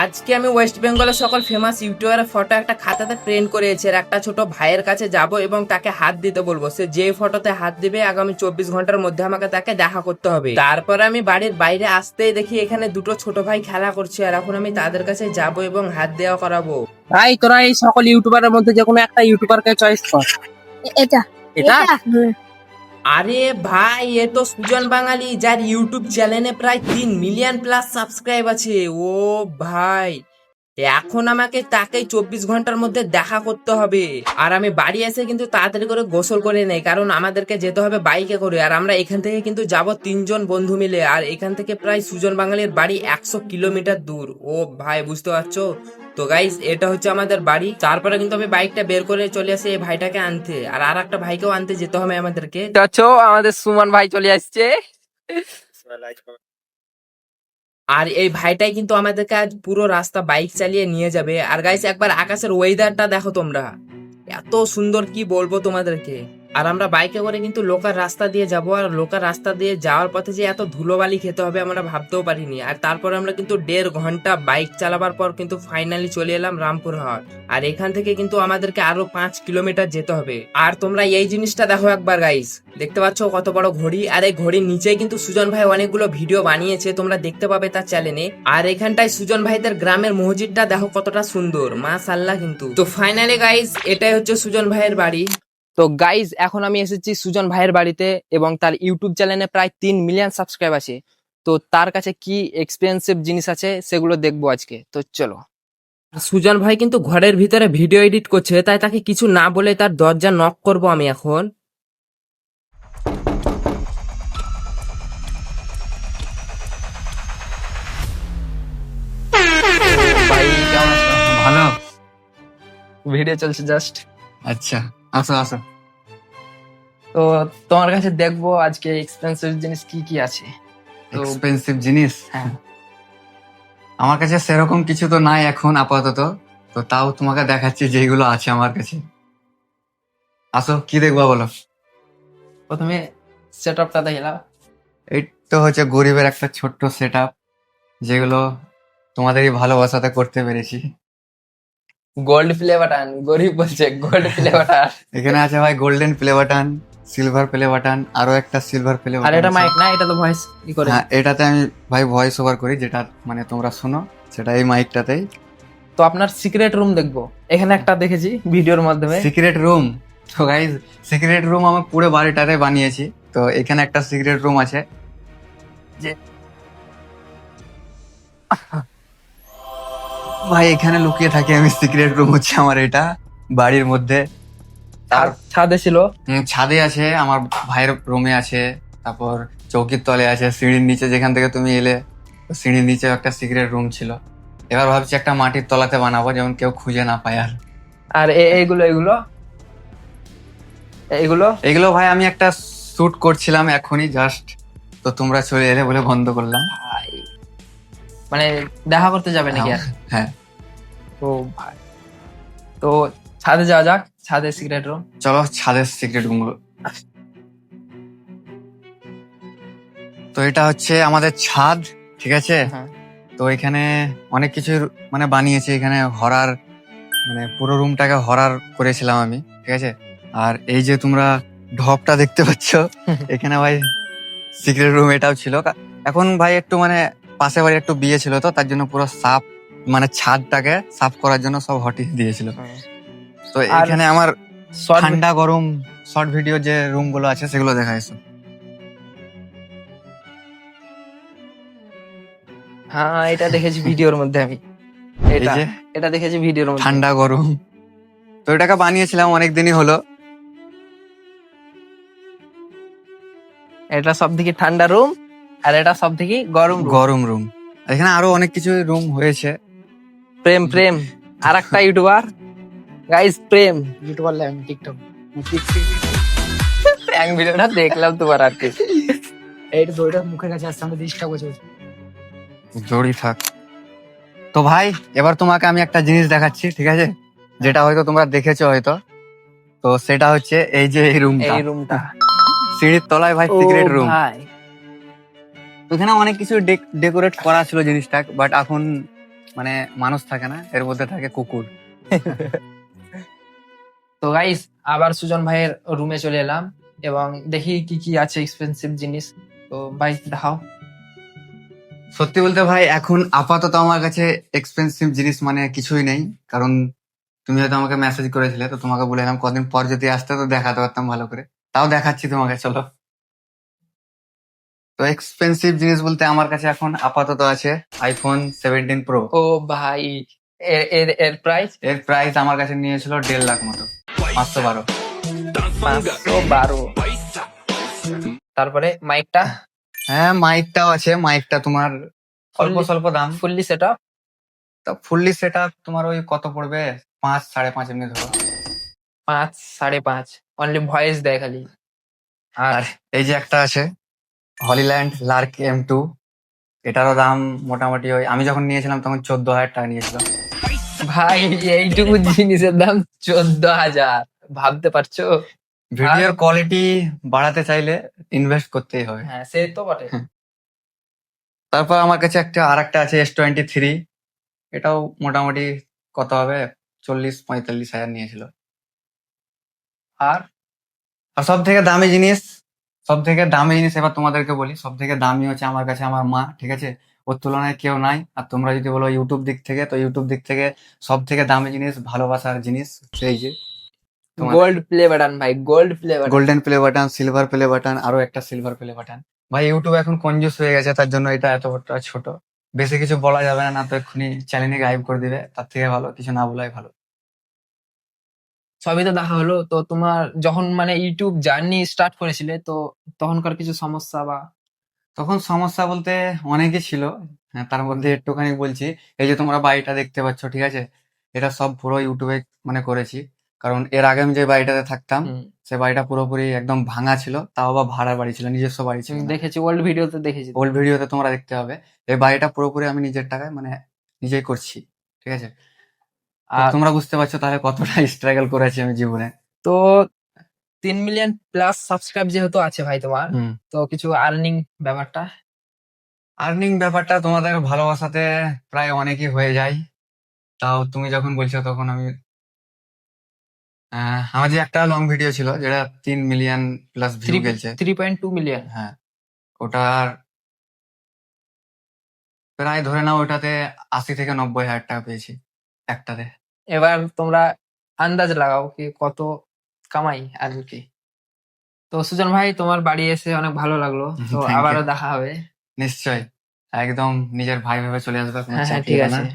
আজকে আমি ওয়েস্ট বেঙ্গলের সকল ফেমাস ইউটিউবারের ফটো একটা খাতাতে প্রিন্ট করেছি আর একটা ছোট ভাইয়ের কাছে যাব এবং তাকে হাত দিতে বলবো। সে যে ফটোতে হাত দিবে আগামী 24 ঘন্টার মধ্যে আমাকে তাকে দেখা করতে হবে। তারপরে আমি বাড়ির বাইরে আসতেই দেখি এখানে দুটো ছোট ভাই খেলা করছে আর এখন আমি তাদের কাছে যাব এবং হাত দেওয়া করাবো। ভাই তোরা এই সকল ইউটিউবারের মধ্যে যে কোনো একটা ইউটিউবারকে চয়েস কর। এটা এটা আরে ভাই এ তো সুজন বাঙালি, যার ইউটিউব চ্যানেলে প্রায় 3 মিলিয়ন প্লাস সাবস্ক্রাইব আছে। ও ভাই, এখন আমাকে তাকেই 24 ঘন্টার মধ্যে দেখা করতে হবে। আর আমি বাড়ি এসে কিন্তু তাড়াতাড়ি করে গোসল করে নেই, কারণ আমাদেরকে যেতে হবে বাইকে করে। আর আমরা এখান থেকে কিন্তু যাব 3 জন বন্ধু মিলে। আর এখান থেকে প্রায় সুজন বাঙালির বাড়ি 100 কিলোমিটার দূর। ও ভাই, বুঝতে পারছো তো গাইস, এটা হচ্ছে আমাদের বাড়ি। তারপরে কিন্তু আমি বাইকটা বের করে চলে আসি এই ভাইটাকে আনতে, আর একটা ভাইকেও আনতে যেতে হবে আমাদেরকে। আছো আমাদের সুমন ভাই চলে আসছে। আর এই ভাইটাই কিন্তু আমাদেরকে আজ পুরো রাস্তা বাইক চালিয়ে নিয়ে যাবে। আর গাইস, একবার আকাশের ওয়েদারটা দেখো তোমরা, এত সুন্দর, কি বলবো তোমাদেরকে। আর আমরা বাইকে করে কিন্তু লোকাল রাস্তা দিয়ে যাব, আর লোকাল রাস্তা দিয়ে যাওয়ার পথে যে এত ধুলোবালি খেতে হবে আমরা ভাবতেও পারিনি। আর তারপরে আমরা কিন্তু 1.5 ঘন্টা বাইক চালাবার পর কিন্তু ফাইনালি চলে এলাম রামপুরহাট। আর এখান থেকে কিন্তু আমাদেরকে আরো 5 কিলোমিটার যেতে হবে। আর তোমরা এই জিনিসটা দেখো একবার গাইস, দেখতে পাচ্ছ কত বড় ঘড়ি। আর এই ঘড়ির নিচে কিন্তু সুজন ভাই অনেকগুলো ভিডিও বানিয়েছে, তোমরা দেখতে পাবে তার চ্যানেলে। আর এখানটায় সুজন ভাইদের গ্রামের মসজিদটা দেখো কতটা সুন্দর, মাশাআল্লাহ। কিন্তু তো ফাইনালি গাইস, এটাই হচ্ছে সুজন ভাইয়ের বাড়ি। তো গাইজ এখন আমি এসেছি সুজন ভাইয়ের বাড়িতে এবং তার ইউটিউব চ্যানেলে প্রায় 3 মিলিয়ন সাবস্ক্রাইব আছে। তো তার কাছে কি এক্সপেন্সিভ জিনিস আছে সেগুলো দেখবো আজকে, তো চলো। সুজন ভাই কিন্তু ঘরের ভিতরে ভিডিও এডিট করছে, তাই তাকে কিছু না বলে তার দরজা নক করব আমি এখন। ভাই কেমন আছো? ভালো। ভিডিও চলছে জাস্ট। আচ্ছা, আসো আসো। তো তোমার কাছে দেখবো আজকে এক্সপেন্সিভ জিনিস কি কি আছে। তো এক্সপেন্সিভ জিনিস হ্যাঁ, আমার কাছে সেরকম কিছু তো নাই এখন আপাতত, তো তাও তোমাকে দেখাচ্ছি যেগুলো আছে আমার কাছে। আসো, কি দেখবা বলো? প্রথমে সেট আপটা দেখালাম। এই তো হচ্ছে গরিবের একটা ছোট্ট সেট আপ, যেগুলো তোমাদেরই ভালোবাসাতে করতে পেরেছি। গোল্ড প্লে বাটন, গরিব বলছে গোল্ড প্লে বাটন। এখানে আছে ভাই golden play button, silver play button, আরো একটা সিলভার প্লে আর বাটন। এটা মাইক না, এটা তো ভয়েস ই করে। হ্যাঁ, এটাতে আমি ভাই ভয়েস ওভার করি, যেটা মানে তোমরা শোনো, সেটা এই মাইকটাতেই। তো আপনার সিক্রেট রুম দেখবো, এখানে একটা দেখেছি ভিডিওর মাধ্যমে। সিক্রেট রুম, তো গাইজ সিক্রেট রুম আমি পুরো বাড়িটাতে বানিয়েছি। তো এখানে একটা সিক্রেট রুম আছে, যে ভাই এখানে লুকিয়ে থাকি আমি। সিক্রেট রুম হচ্ছে আমার এটা বাড়ির মধ্যে। তার ছাদে ছিল। ছাদে আছে, আমার ভাইয়ের রুমে আছে, তারপর চৌকির তলে আছে, সিঁড়ির নিচে যেখান থেকে তুমি এলে সিঁড়ির নিচে একটা সিক্রেট রুম ছিল। এবার ভাবছি একটা মাটির তলাতে বানাবো, যেমন কেউ খুঁজে না পায়। আর আর এইগুলো এগুলো এগুলো এগুলো ভাই আমি একটা শুট করছিলাম এখনই জাস্ট, তো তোমরা চলে এলে বলে বন্ধ করলাম। ভাই, মানে দেখা করতে যাবে নাকি আর? হ্যাঁ, তো ভাই, তো ছাদে যাওয়া যাক, ছাদে সিক্রেট রুম। চলো ছাদের সিক্রেট রুম গুলো। তো এটা হচ্ছে আমাদের ছাদ, ঠিক আছে। হ্যাঁ। তো এখানে অনেক কিছু মানে বানিয়েছি, এখানে হরার মানে পুরো রুমটাকে হরার করেছিলাম আমি, ঠিক আছে। আর এই যে তোমরা ঢপটা দেখতে পাচ্ছ, এখানে ভাই সিক্রেট রুম এটাও ছিল। এখন ভাই একটু মানে পাশে বাড়ি একটু বিয়ে ছিল, তো তার জন্য পুরো সাফ মানে ছাদটাকে সাফ করার জন্য সব হটিয়ে দিয়েছিল। তো আর এখানে আমার short ঠান্ডা গরম শর্ট ভিডিও যে রুম গুলো আছে সেগুলো দেখা এসো। হ্যাঁ, এটা দেখেছি ভিডিওর মধ্যে আমি। এই এটা যে এটা দেখেছি ভিডিওর মধ্যে। ঠান্ডা গরম, তো এটাকে বানিয়েছিলাম অনেক দিনই হলো। এটা সব থেকে ঠান্ডা রুম, আর এটা সব থেকে গরম রুম। গরম রুম, এখানে আরো অনেক কিছু রুম হয়েছে। প্রেম প্রেম আর একটা ইউটিউবার, গাইস প্রেম ইউটিউবার লাগে টিকটক প্র্যাঙ্ক ভিডিওটা দেখলাম তোমার আর কি। এইটা দড়িটা মুখের কাছে আসছে, আমরা ডিস্টার্ব করছে। জড়ি থাক। তো ভাই এবার তোমাকে আমি একটা জিনিস দেখাচ্ছি, ঠিক আছে, যেটা হয়তো তোমরা দেখেছো হয়তো। তো সেটা হচ্ছে এই যে এই রুমটা, এই রুমটা সিঁড়ির তলায় ভাই ও সিক্রেট রুম। ভাই, এখানে অনেক কিছু ডেকোরেট করা ছিল জিনিসটা, বাট এখন মানে মানুষ থাকে না, এর মধ্যে থাকে কুকুর। তো গাইস আবার সুজন ভাইয়ের রুমে চলে এলাম এবং দেখি কি কি আছে এক্সপেন্সিভ জিনিস। তো ভাই দেখাও। সত্যি বলতে ভাই এখন আপাতত আমার কাছে এক্সপেন্সিভ জিনিস মানে কিছুই নেই, কারণ তুমি হয়তো আমাকে মেসেজ করেছিলে, তো তোমাকে বলেলাম কদিন পর যদি আসতে তো দেখাতে পারতাম ভালো করে। তাও দেখাচ্ছি তোমাকে, চলো। তো এক্সপেন্সিভ জিনিস বলতে আমার কাছে এখন আপাতত আছে আইফোন 17 Pro। ও ভাই, এর এর এর প্রাইস এর প্রাইস আমার কাছে নিয়েছিল 1.5 লাখ মতো, 512। 512। তারপরে মাইকটা হ্যাঁ মাইকটাও আছে, মাইকটা তোমার অল্প Fully- স্বল্প দাম। ফুললি সেট আপ তা ফুললি সেট আপ তোমার ওই কত পড়বে, 5 সাড়ে 5 এমনি ধরো। 5 5.5 অনলি ভয়েস দেয় খালি। আর আর এই যে একটা আছে হলিল্যান্ড লার্ক M2, এটারও দাম মোটামুটি ওই আমি যখন নিয়েছিলাম তখন 14,000 টাকা নিয়েছিল। ভাই এইটুকু জিনিসের দাম 14,000, ভাবতে পারছো? ভিডিওর কোয়ালিটি বাড়াতে চাইলে ইনভেস্ট করতেই হবে। হ্যাঁ সে তো বটে। তারপর আমার কাছে আর একটা আছে S23, এটাও মোটামুটি কত হবে, 40-45 হাজার নিয়েছিল। আর আর সব থেকে দামি জিনিস এবার তোমাদেরকে বলি, সব থেকে দামি হচ্ছে আমার কাছে আমার মা, ঠিক আছে? ওর তুলনায় কেউ নাই। আর তোমরা যদি বলো ইউটিউব দিক থেকে, তো ইউটিউব দিক থেকে সব থেকে দামি জিনিস, ভালোবাসার জিনিস, সেই যে গোল্ড প্লে বাটন ভাই, gold play button. Golden play button, silver play button, আরো একটা সিলভার প্লে বাটন। ভাই ইউটিউব এখন কনজুস হয়ে গেছে, তার জন্য এটা এতটা ছোট, বেশি কিছু বলা যাবে না, না তো এক্ষুনি চ্যানেলে গায়েব করে দিবে। তার থেকে ভালো কিছু না বলাই ভালো। সবই তো দেখা হলো। তো তোমার যখন মানে ইউটিউব জার্নি স্টার্ট করেছিলে, তো তখনকার কিছু সমস্যা বা তখন সমস্যা বলতে অনেকই ছিল। হ্যাঁ, তার মধ্যে একটুখানি বলছি। এই যে তোমরা বাড়িটা দেখতে পাচ্ছ, ঠিক আছে? এটা সব পুরো ইউটিউবে মানে করেছি, কারণ এর আগে আমি যে বাড়িটাতে থাকতাম সে বাড়িটা পুরোপুরি একদম ভাঙা ছিল, তাও আবার ভাড়ার বাড়ি ছিল, নিজস্ব বাড়ি ছিল না। দেখেছি, ওল্ড ভিডিওতে দেখেছি। ওল্ড ভিডিওতে তোমরা দেখতে হবে। এই বাড়িটা পুরোপুরি আমি নিজের টাকায় মানে নিজেই করছি, ঠিক আছে? তো আর তোমরা বুঝতে পারছো তাহলে কতটা স্ট্রাগল করেছি আমি জীবনে। তো 3 মিলিয়ন প্লাস সাবস্ক্রাইব যেহেতু আছে ভাই তোমার, তো কিছু আর্নিং ব্যাপারটা আর্নিং ব্যাপারটা তোমাদের ভালোবাসাতে প্রায় অনেকই হয়ে যায়। তাও তুমি যখন বলছো তখন আমি আমার যে একটা লং ভিডিও ছিল যেটা 3 মিলিয়ন প্লাস ভিউ গেছে, 3.2 মিলিয়ন। হ্যাঁ, ওটার প্রায় ধরে নাও ওটাতে 80 থেকে 90 হাজার টাকা পেয়েছি একটাতে। এবার তোমরা আন্দাজ লাগাও কি কত কামাই আর কি। তো সুজন ভাই তোমার বাড়ি এসে অনেক ভালো লাগলো। তো Thank you. আবারও দেখা হবে। নিশ্চয়, একদম নিজের ভাই ভেবে চলে আসবে, কোনো হ্যাঁ চাপ ঠিক নেবে না। আছে।